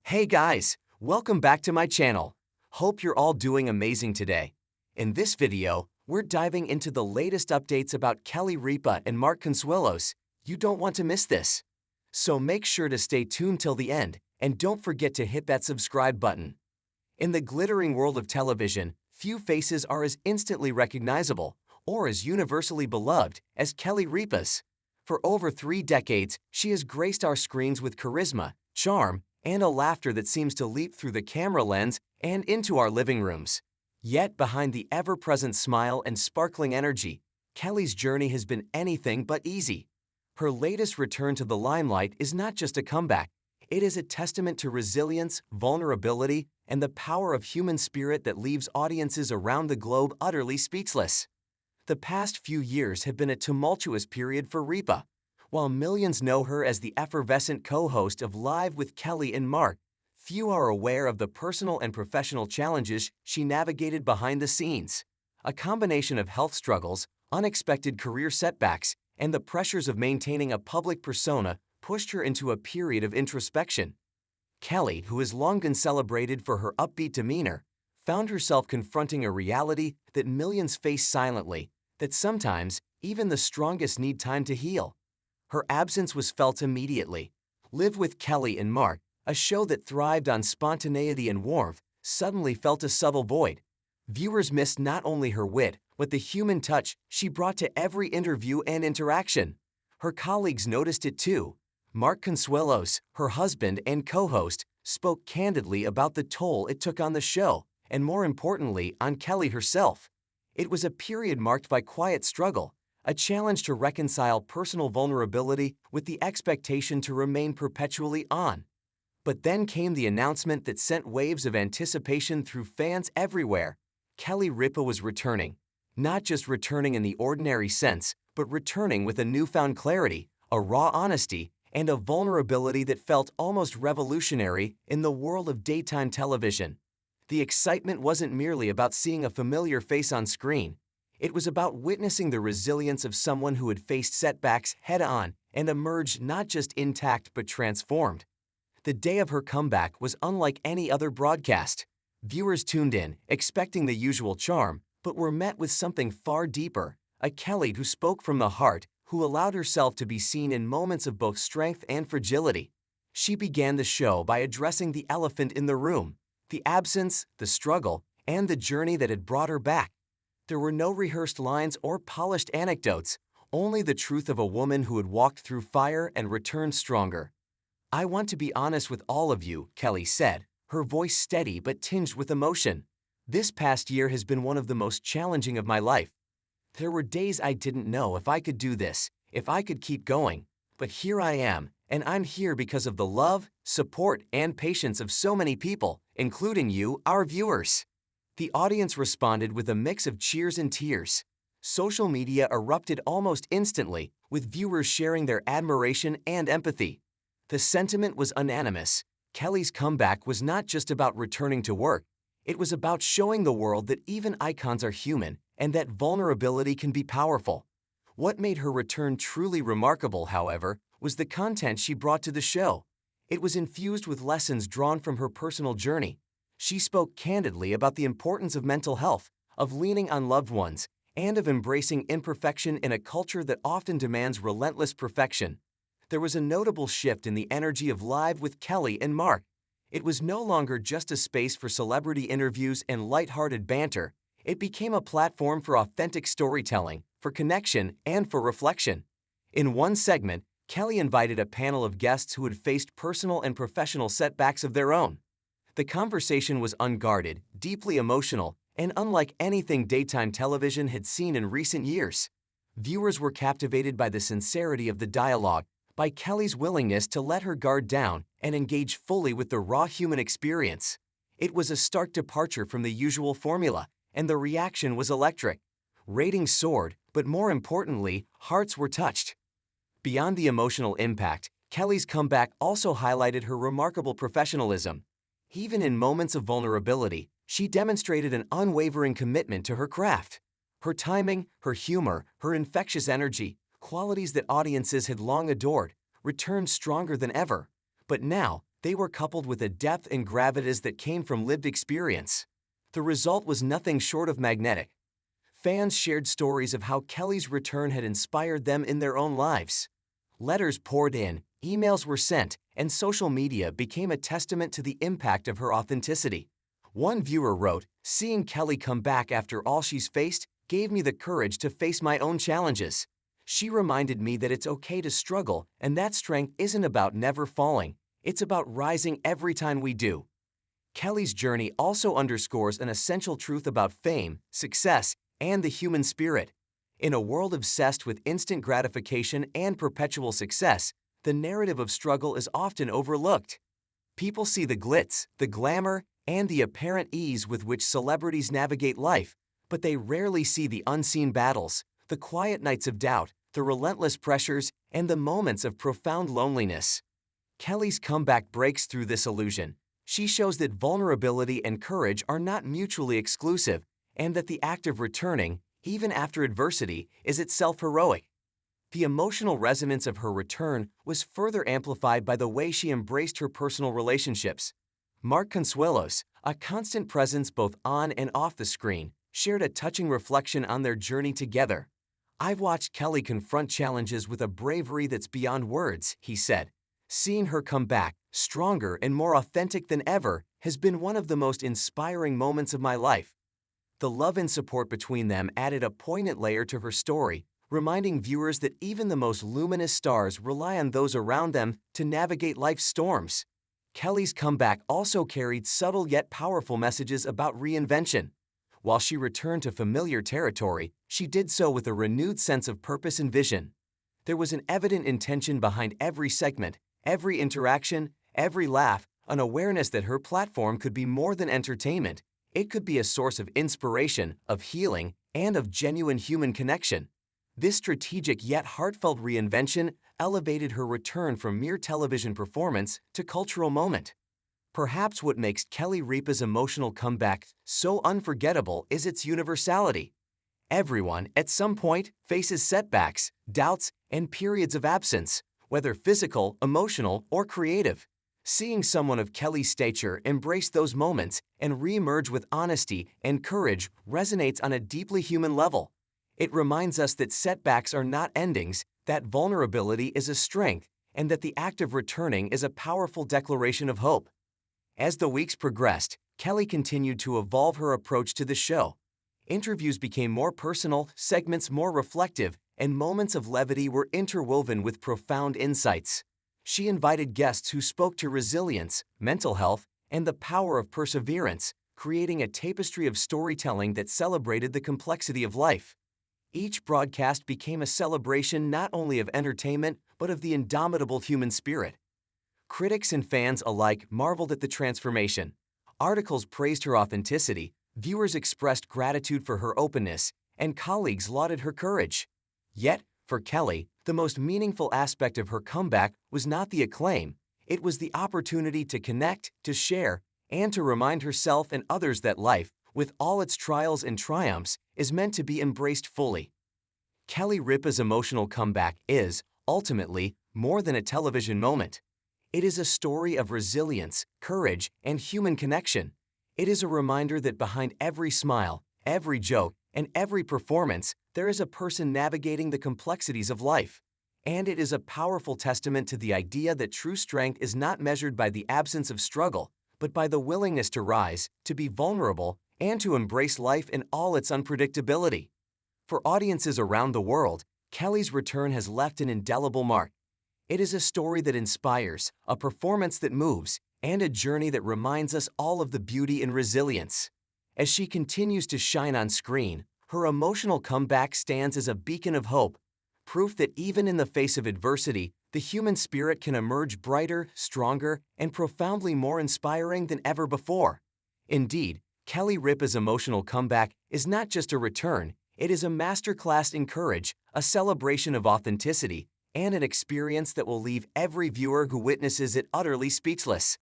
Hey guys, welcome back to my channel. Hope you're all doing amazing today. In this video, we're diving into the latest updates about Kelly Ripa and Mark Consuelos. You don't want to miss this. So make sure to stay tuned till the end, and don't forget to hit that subscribe button. In the glittering world of television, few faces are as instantly recognizable or as universally beloved as Kelly Ripa's. For over 3 decades, she has graced our screens with charisma, charm, and a laughter that seems to leap through the camera lens and into our living rooms. Yet behind the ever-present smile and sparkling energy, Kelly's journey has been anything but easy. Her latest return to the limelight is not just a comeback, it is a testament to resilience, vulnerability, and the power of human spirit that leaves audiences around the globe utterly speechless. The past few years have been a tumultuous period for Ripa. While millions know her as the effervescent co-host of Live with Kelly and Mark, few are aware of the personal and professional challenges she navigated behind the scenes. A combination of health struggles, unexpected career setbacks, and the pressures of maintaining a public persona pushed her into a period of introspection. Kelly, who has long been celebrated for her upbeat demeanor, found herself confronting a reality that millions face silently, that sometimes even the strongest need time to heal. Her absence was felt immediately. Live with Kelly and Mark, a show that thrived on spontaneity and warmth, suddenly felt a subtle void. Viewers missed not only her wit, but the human touch she brought to every interview and interaction. Her colleagues noticed it too. Mark Consuelos, her husband and co-host, spoke candidly about the toll it took on the show, and more importantly, on Kelly herself. It was a period marked by quiet struggle, a challenge to reconcile personal vulnerability with the expectation to remain perpetually on. But then came the announcement that sent waves of anticipation through fans everywhere. Kelly Ripa was returning. Not just returning in the ordinary sense, but returning with a newfound clarity, a raw honesty, and a vulnerability that felt almost revolutionary in the world of daytime television. The excitement wasn't merely about seeing a familiar face on screen. It was about witnessing the resilience of someone who had faced setbacks head-on and emerged not just intact but transformed. The day of her comeback was unlike any other broadcast. Viewers tuned in, expecting the usual charm, but were met with something far deeper, a Kelly who spoke from the heart, who allowed herself to be seen in moments of both strength and fragility. She began the show by addressing the elephant in the room, the absence, the struggle, and the journey that had brought her back. There were no rehearsed lines or polished anecdotes, only the truth of a woman who had walked through fire and returned stronger. "I want to be honest with all of you," Kelly said, her voice steady but tinged with emotion. "This past year has been one of the most challenging of my life. There were days I didn't know if I could do this, if I could keep going. But here I am, and I'm here because of the love, support, and patience of so many people, including you, our viewers." The audience responded with a mix of cheers and tears. Social media erupted almost instantly, with viewers sharing their admiration and empathy. The sentiment was unanimous. Kelly's comeback was not just about returning to work. It was about showing the world that even icons are human and that vulnerability can be powerful. What made her return truly remarkable, however, was the content she brought to the show. It was infused with lessons drawn from her personal journey. She spoke candidly about the importance of mental health, of leaning on loved ones, and of embracing imperfection in a culture that often demands relentless perfection. There was a notable shift in the energy of Live with Kelly and Mark. It was no longer just a space for celebrity interviews and lighthearted banter. It became a platform for authentic storytelling, for connection, and for reflection. In one segment, Kelly invited a panel of guests who had faced personal and professional setbacks of their own. The conversation was unguarded, deeply emotional, and unlike anything daytime television had seen in recent years. Viewers were captivated by the sincerity of the dialogue, by Kelly's willingness to let her guard down and engage fully with the raw human experience. It was a stark departure from the usual formula, and the reaction was electric. Ratings soared, but more importantly, hearts were touched. Beyond the emotional impact, Kelly's comeback also highlighted her remarkable professionalism. Even in moments of vulnerability, she demonstrated an unwavering commitment to her craft. Her timing, her humor, her infectious energy, qualities that audiences had long adored, returned stronger than ever. But now, They were coupled with a depth and gravitas that came from lived experience. The result was nothing short of magnetic. Fans shared stories of how Kelly's return had inspired them in their own lives. Letters poured in, emails were sent, and social media became a testament to the impact of her authenticity. One viewer wrote, "Seeing Kelly come back after all she's faced gave me the courage to face my own challenges. She reminded me that it's okay to struggle, and that strength isn't about never falling. It's about rising every time we do." Kelly's journey also underscores an essential truth about fame, success, and the human spirit. In a world obsessed with instant gratification and perpetual success, the narrative of struggle is often overlooked. People see the glitz, the glamour, and the apparent ease with which celebrities navigate life, but they rarely see the unseen battles, the quiet nights of doubt, the relentless pressures, and the moments of profound loneliness. Kelly's comeback breaks through this illusion. She shows that vulnerability and courage are not mutually exclusive, and that the act of returning, even after adversity, is itself heroic. The emotional resonance of her return was further amplified by the way she embraced her personal relationships. Mark Consuelos, a constant presence both on and off the screen, shared a touching reflection on their journey together. "I've watched Kelly confront challenges with a bravery that's beyond words," he said. "Seeing her come back, stronger and more authentic than ever, has been one of the most inspiring moments of my life." The love and support between them added a poignant layer to her story, reminding viewers that even the most luminous stars rely on those around them to navigate life's storms. Kelly's comeback also carried subtle yet powerful messages about reinvention. While she returned to familiar territory, she did so with a renewed sense of purpose and vision. There was an evident intention behind every segment, every interaction, every laugh, an awareness that her platform could be more than entertainment. It could be a source of inspiration, of healing, and of genuine human connection. This strategic yet heartfelt reinvention elevated her return from mere television performance to cultural moment. Perhaps what makes Kelly Ripa's emotional comeback so unforgettable is its universality. Everyone, at some point, faces setbacks, doubts, and periods of absence, whether physical, emotional, or creative. Seeing someone of Kelly's stature embrace those moments and re-emerge with honesty and courage resonates on a deeply human level. It reminds us that setbacks are not endings, that vulnerability is a strength, and that the act of returning is a powerful declaration of hope. As the weeks progressed, Kelly continued to evolve her approach to the show. Interviews became more personal, segments more reflective, and moments of levity were interwoven with profound insights. She invited guests who spoke to resilience, mental health, and the power of perseverance, creating a tapestry of storytelling that celebrated the complexity of life. Each broadcast became a celebration not only of entertainment, but of the indomitable human spirit. Critics and fans alike marveled at the transformation. Articles praised her authenticity, viewers expressed gratitude for her openness, and colleagues lauded her courage. Yet, for Kelly, the most meaningful aspect of her comeback was not the acclaim. It was the opportunity to connect, to share, and to remind herself and others that life, with all its trials and triumphs, is meant to be embraced fully. Kelly Ripa's emotional comeback is, ultimately, more than a television moment. It is a story of resilience, courage, and human connection. It is a reminder that behind every smile, every joke, and every performance, there is a person navigating the complexities of life. And it is a powerful testament to the idea that true strength is not measured by the absence of struggle, but by the willingness to rise, to be vulnerable, and to embrace life in all its unpredictability. For audiences around the world, Kelly's return has left an indelible mark. It is a story that inspires, a performance that moves, and a journey that reminds us all of the beauty and resilience. As she continues to shine on screen, her emotional comeback stands as a beacon of hope, proof that even in the face of adversity, the human spirit can emerge brighter, stronger, and profoundly more inspiring than ever before. Indeed, Kelly Ripa's emotional comeback is not just a return, it is a masterclass in courage, a celebration of authenticity, and an experience that will leave every viewer who witnesses it utterly speechless.